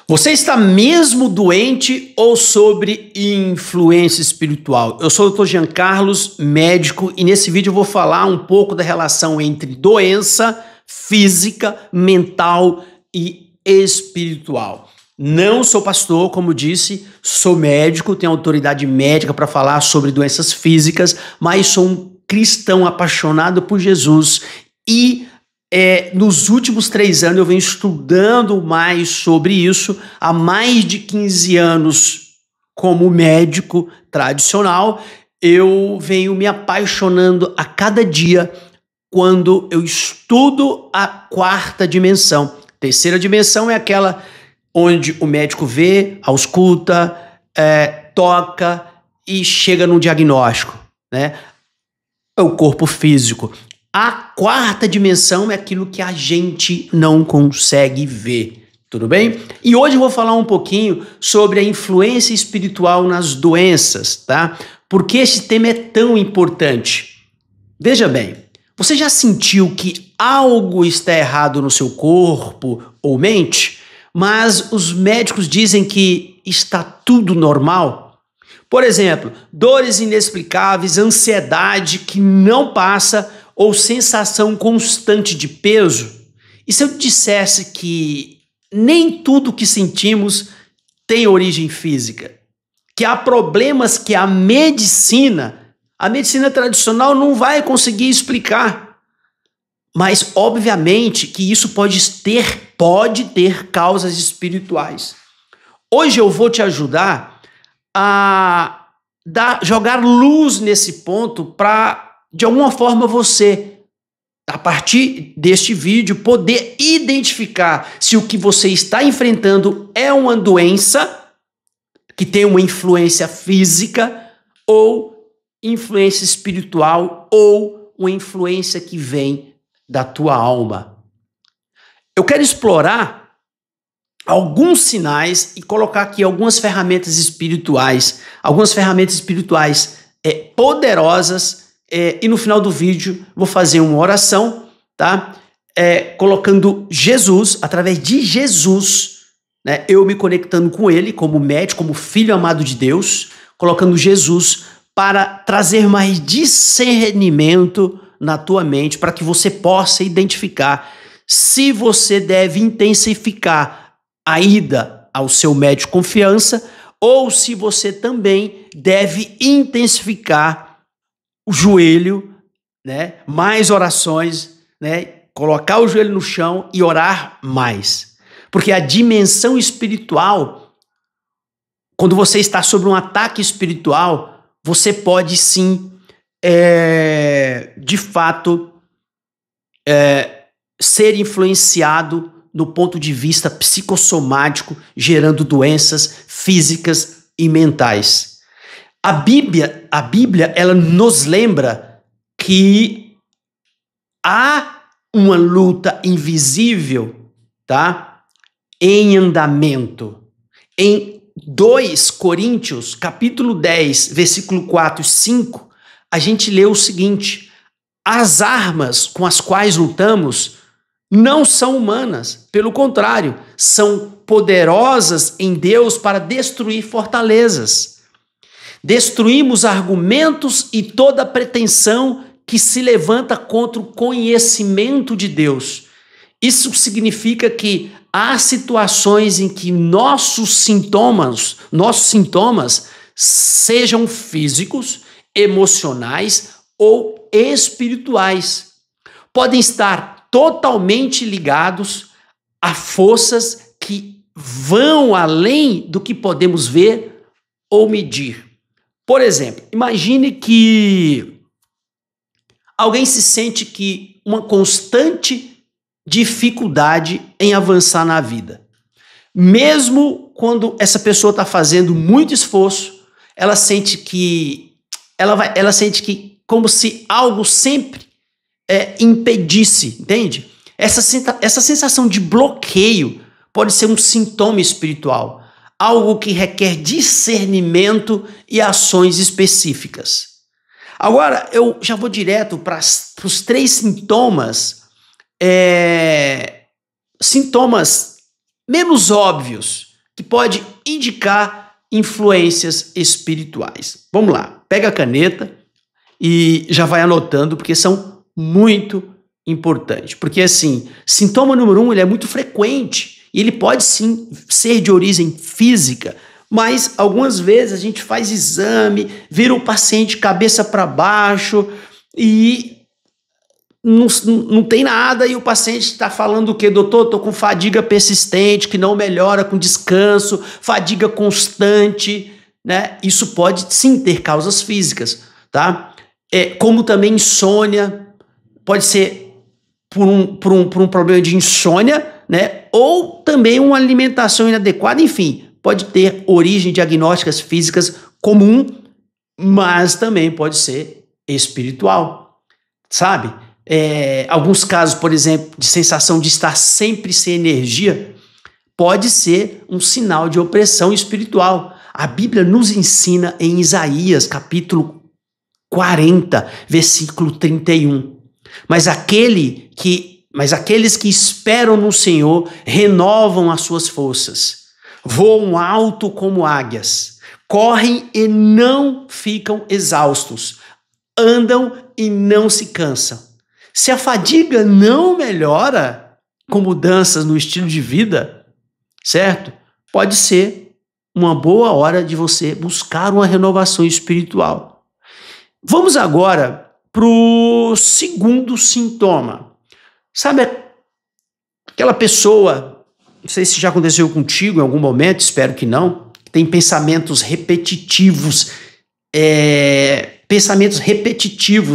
Você está mesmo doente ou sobre influência espiritual? Eu sou o Dr. Jean Carlos, médico, e nesse vídeo eu vou falar um pouco da relação entre doença física, mental e espiritual. Não sou pastor, como disse, sou médico, tenho autoridade médica para falar sobre doenças físicas, mas sou um cristão apaixonado por Jesus e nos últimos 3 anos eu venho estudando mais sobre isso, há mais de 15 anos como médico tradicional, eu venho me apaixonando a cada dia quando eu estudo a 4ª dimensão. Terceira dimensão é aquela onde o médico vê, ausculta, toca e chega num diagnóstico, né? É o corpo físico. A 4ª dimensão é aquilo que a gente não consegue ver, tudo bem? E hoje eu vou falar um pouquinho sobre a influência espiritual nas doenças, tá? Por que esse tema é tão importante? Veja bem, você já sentiu que algo está errado no seu corpo ou mente, mas os médicos dizem que está tudo normal? Por exemplo, dores inexplicáveis, ansiedade que não passa ou sensação constante de peso? E se eu dissesse que nem tudo que sentimos tem origem física? Que há problemas que a medicina tradicional não vai conseguir explicar. Mas, obviamente, que isso pode ter causas espirituais. Hoje eu vou te ajudar a jogar luz nesse ponto para, de alguma forma, você, a partir deste vídeo, poder identificar se o que você está enfrentando é uma doença que tem uma influência física ou influência espiritual ou uma influência que vem da tua alma. Eu quero explorar alguns sinais e colocar aqui algumas ferramentas espirituais poderosas. E no final do vídeo vou fazer uma oração, tá? Colocando Jesus, através de Jesus, né? Eu me conectando com Ele como médico, como filho amado de Deus, colocando Jesus para trazer mais discernimento na tua mente, para que você possa identificar se você deve intensificar a ida ao seu médico de confiança ou se você também deve intensificar o joelho, né? Mais orações, né? Colocar o joelho no chão e orar mais. Porque a dimensão espiritual, quando você está sob um ataque espiritual, você pode sim, de fato, ser influenciado no ponto de vista psicossomático, gerando doenças físicas e mentais. A Bíblia, ela nos lembra que há uma luta invisível, tá? Em andamento. Em 2 Coríntios, capítulo 10, versículo 4 e 5, a gente lê o seguinte: as armas com as quais lutamos não são humanas, pelo contrário, são poderosas em Deus para destruir fortalezas. Destruímos argumentos e toda pretensão que se levanta contra o conhecimento de Deus. Isso significa que há situações em que nossos sintomas sejam físicos, emocionais ou espirituais, podem estar totalmente ligados a forças que vão além do que podemos ver ou medir. Por exemplo, imagine que alguém se sente que uma constante dificuldade em avançar na vida. Mesmo quando essa pessoa está fazendo muito esforço, ela sente que como se algo sempre impedisse, entende? Essa sensação de bloqueio pode ser um sintoma espiritual, algo que requer discernimento e ações específicas. Agora, eu já vou direto para os 3 sintomas menos óbvios que pode indicar influências espirituais. Vamos lá, pega a caneta e já vai anotando, porque são muito importantes. Porque assim, sintoma número 1, ele é muito frequente, e ele pode sim ser de origem física, mas algumas vezes a gente faz exame, vira o paciente cabeça para baixo e não tem nada, e o paciente está falando o quê? Doutor, estou com fadiga persistente, que não melhora com descanso, fadiga constante, né? Isso pode sim ter causas físicas, tá? Como também insônia, pode ser por um problema de insônia, né? Ou também uma alimentação inadequada, enfim, pode ter origem diagnósticas físicas comum, mas também pode ser espiritual, sabe? Alguns casos, por exemplo, de sensação de estar sempre sem energia, pode ser um sinal de opressão espiritual. A Bíblia nos ensina em Isaías, capítulo 40, versículo 31. Mas aqueles que esperam no Senhor renovam as suas forças, voam alto como águias, correm e não ficam exaustos, andam e não se cansam. Se a fadiga não melhora com mudanças no estilo de vida, certo? Pode ser uma boa hora de você buscar uma renovação espiritual. Vamos agora para o segundo sintoma. Sabe aquela pessoa, não sei se já aconteceu contigo em algum momento, espero que não, tem pensamentos repetitivos,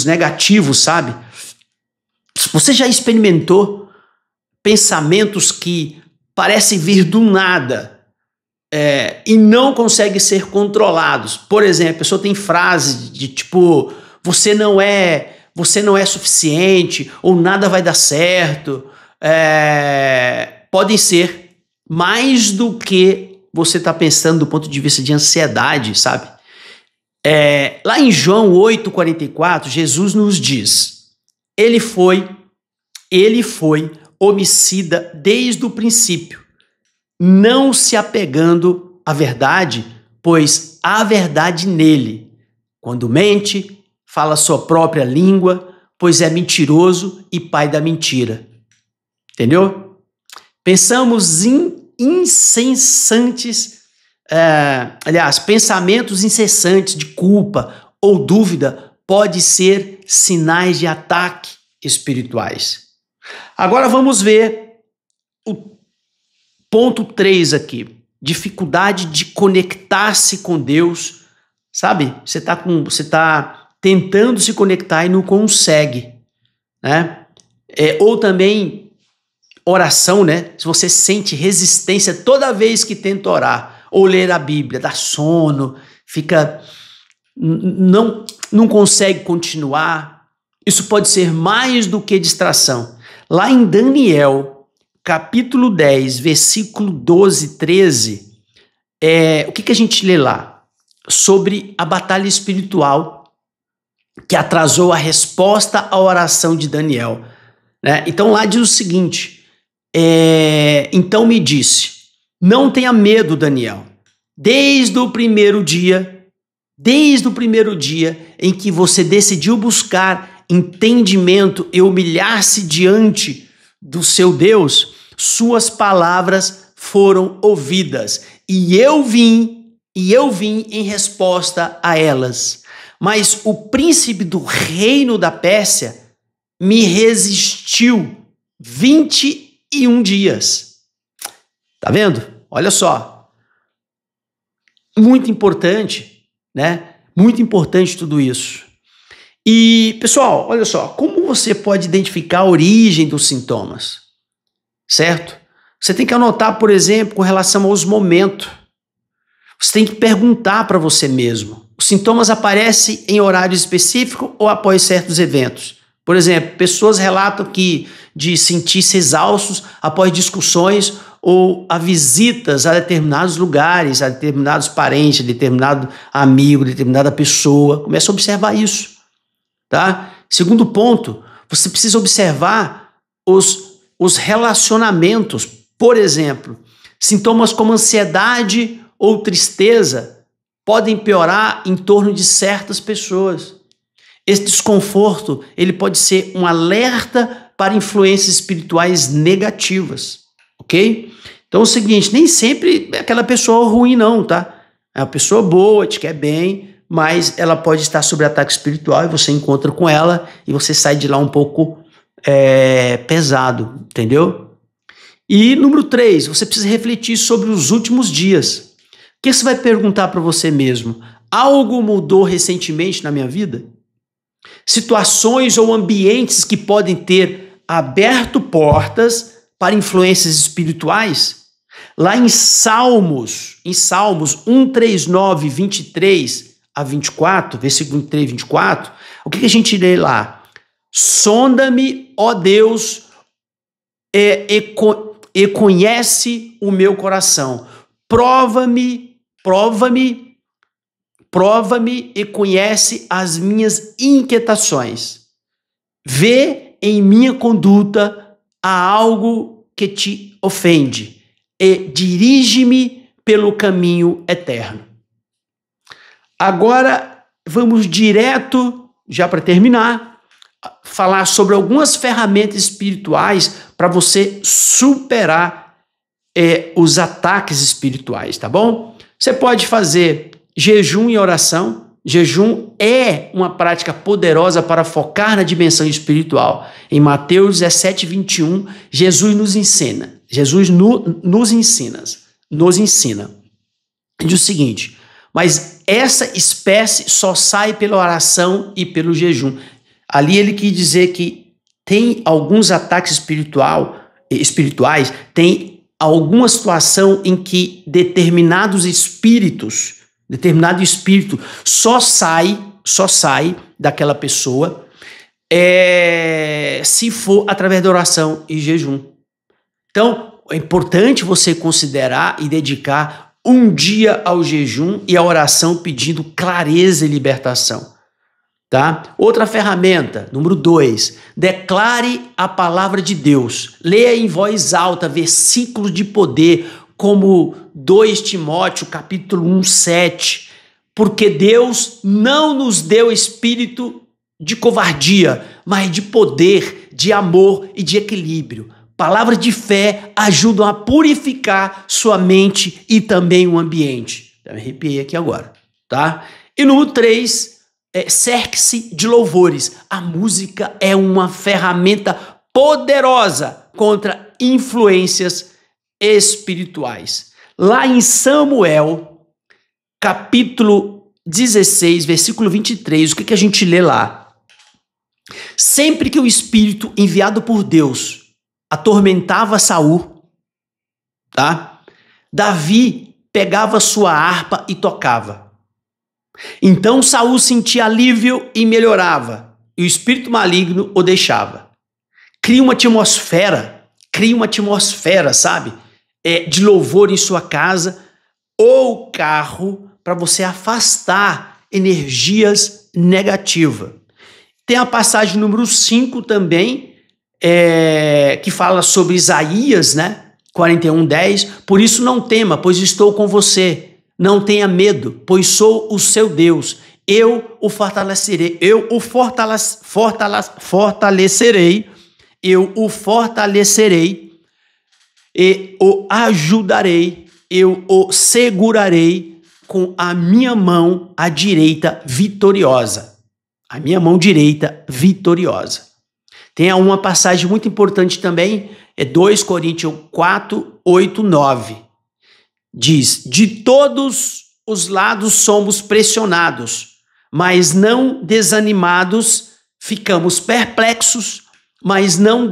negativos, sabe? Você já experimentou pensamentos que parecem vir do nada e não conseguem ser controlados? Por exemplo, a pessoa tem frases de tipo, você não é suficiente, ou nada vai dar certo. Podem ser mais do que você está pensando do ponto de vista de ansiedade, sabe? Lá em João 8,44, Jesus nos diz: Ele foi homicida desde o princípio, não se apegando à verdade, pois há verdade nele. Quando mente, fala sua própria língua, pois é mentiroso e pai da mentira. Entendeu? Pensamentos incessantes de culpa ou dúvida pode ser sinais de ataque espirituais. Agora vamos ver o ponto 3 aqui. Dificuldade de conectar-se com Deus. Sabe? Você está tentando se conectar e não consegue, né? Ou também oração, né? Se você sente resistência toda vez que tenta orar ou ler a Bíblia, dá sono, não consegue continuar. Isso pode ser mais do que distração. Lá em Daniel, capítulo 10, versículo 12 e 13, o que a gente lê lá? Sobre a batalha espiritual que atrasou a resposta à oração de Daniel, né? Então lá diz o seguinte: então me disse, não tenha medo, Daniel, desde o primeiro dia em que você decidiu buscar entendimento e humilhar-se diante do seu Deus, suas palavras foram ouvidas, e eu vim em resposta a elas. Mas o príncipe do reino da Pérsia me resistiu 21 dias. Tá vendo? Olha só. Muito importante, né? Muito importante tudo isso. E, pessoal, olha só, como você pode identificar a origem dos sintomas? Certo? Você tem que anotar, por exemplo, com relação aos momentos. Você tem que perguntar para você mesmo. Os sintomas aparecem em horário específico ou após certos eventos? Por exemplo, pessoas relatam de sentir-se exaustos após discussões ou a visitas a determinados lugares, a determinados parentes, a determinado amigo, a determinada pessoa. Começa a observar isso, tá? Segundo ponto, você precisa observar os relacionamentos. Por exemplo, Sintomas como ansiedade ou tristeza podem piorar em torno de certas pessoas. Esse desconforto, ele pode ser um alerta para influências espirituais negativas, ok? Então é o seguinte, nem sempre é aquela pessoa ruim não, tá? É uma pessoa boa, te quer bem, mas ela pode estar sob ataque espiritual e você encontra com ela e você sai de lá um pouco pesado, entendeu? E número 3, você precisa refletir sobre os últimos dias. O que você vai perguntar para você mesmo? Algo mudou recentemente na minha vida? Situações ou ambientes que podem ter aberto portas para influências espirituais? Lá em Salmos 139, 23 a 24, versículo 23 e 24, o que a gente lê lá? Sonda-me, ó Deus, e conhece o meu coração. Prova-me e conhece as minhas inquietações. Vê em minha conduta a algo que te ofende e dirige-me pelo caminho eterno. Agora vamos direto, já para terminar, falar sobre algumas ferramentas espirituais para você superar os ataques espirituais, tá bom? Você pode fazer jejum e oração. Jejum é uma prática poderosa para focar na dimensão espiritual. Em Mateus 17, 21, Jesus nos ensina. Nos ensina. Ele diz o seguinte, mas essa espécie só sai pela oração e pelo jejum. Ali ele quis dizer que tem alguns ataques espirituais, tem alguma situação em que determinado espírito só sai daquela pessoa se for através da oração e jejum. Então, é importante você considerar e dedicar um dia ao jejum e à oração pedindo clareza e libertação. Tá? Outra ferramenta, número 2, declare a palavra de Deus. Leia em voz alta versículos de poder, como 2 Timóteo, capítulo 1, 7. Porque Deus não nos deu espírito de covardia, mas de poder, de amor e de equilíbrio. Palavras de fé ajudam a purificar sua mente e também o ambiente. Eu me arrepiei aqui agora, tá? E número 3, cerque-se de louvores. A música é uma ferramenta poderosa contra influências espirituais. Lá em Samuel, capítulo 16, versículo 23, o que a gente lê lá? Sempre que o espírito enviado por Deus atormentava Saul, tá? Davi pegava sua harpa e tocava. Então Saul sentia alívio e melhorava, e o espírito maligno o deixava. Cria uma atmosfera, sabe? De louvor em sua casa ou carro para você afastar energias negativas. Tem a passagem número 5 também, que fala sobre Isaías, né? 41:10. Por isso não tema, pois estou com você. Não tenha medo, pois sou o seu Deus. Eu o fortalecerei, eu o fortalecerei e o ajudarei, eu o segurarei com a minha mão à direita vitoriosa. A minha mão direita vitoriosa. Tem uma passagem muito importante também, 2 Coríntios 4, 8, 9. Diz, de todos os lados somos pressionados, mas não desanimados, ficamos perplexos, mas não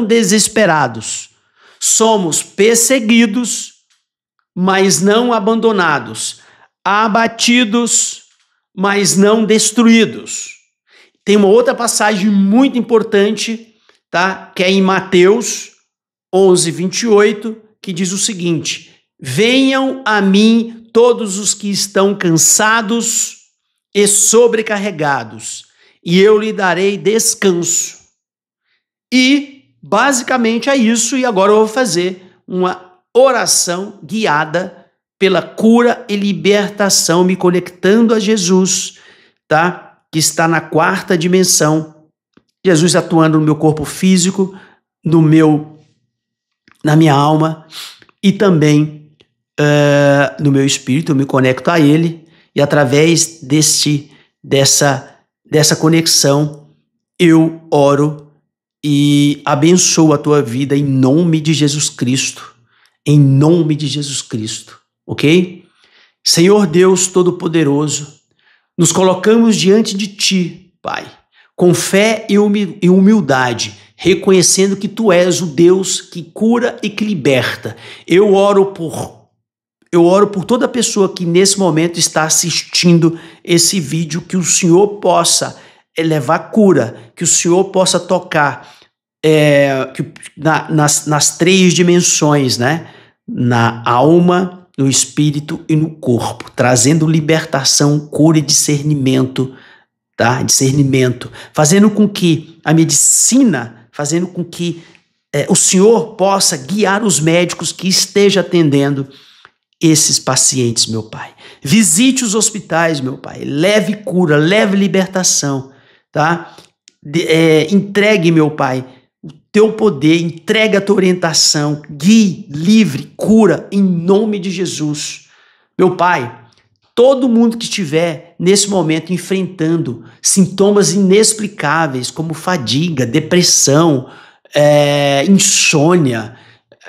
desesperados. Somos perseguidos, mas não abandonados, abatidos, mas não destruídos. Tem uma outra passagem muito importante, tá? Que é em Mateus 11, 28, que diz o seguinte, venham a mim todos os que estão cansados e sobrecarregados, e eu lhe darei descanso. E basicamente é isso, e agora eu vou fazer uma oração guiada pela cura e libertação, me conectando a Jesus, tá? Que está na 4ª dimensão. Jesus atuando no meu corpo físico, na minha alma e também no meu espírito. Eu me conecto a Ele e através dessa conexão eu oro e abençoo a tua vida em nome de Jesus Cristo. Em nome de Jesus Cristo, ok? Senhor Deus Todo-Poderoso, nos colocamos diante de Ti, Pai, com fé e humildade, reconhecendo que Tu és o Deus que cura e que liberta. Eu oro por toda pessoa que nesse momento está assistindo esse vídeo, que o Senhor possa levar cura, que o Senhor possa tocar nas 3 dimensões, né? Na alma, no espírito e no corpo, trazendo libertação, cura e discernimento, tá? Discernimento, fazendo com que a medicina, fazendo com que o Senhor possa guiar os médicos que estejam atendendo esses pacientes, meu Pai. Visite os hospitais, meu Pai. Leve cura, leve libertação, tá? Entregue, meu Pai, o teu poder, entregue a tua orientação, guie, livre, cura, em nome de Jesus. Meu Pai, todo mundo que estiver nesse momento enfrentando sintomas inexplicáveis como fadiga, depressão, insônia,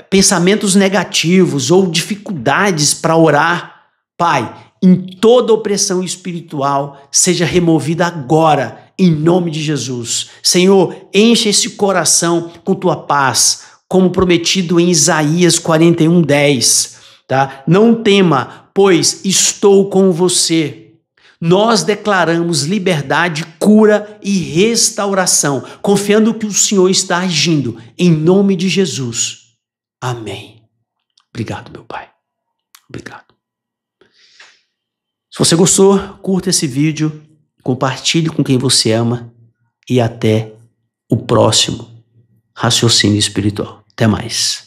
pensamentos negativos ou dificuldades para orar, Pai, em toda opressão espiritual, seja removida agora, em nome de Jesus. Senhor, enche esse coração com tua paz, como prometido em Isaías 41:10, tá? Não tema, pois estou com você. Nós declaramos liberdade, cura e restauração, confiando que o Senhor está agindo, em nome de Jesus. Amém. Obrigado, meu Pai. Obrigado. Se você gostou, curta esse vídeo, compartilhe com quem você ama e até o próximo raciocínio espiritual. Até mais.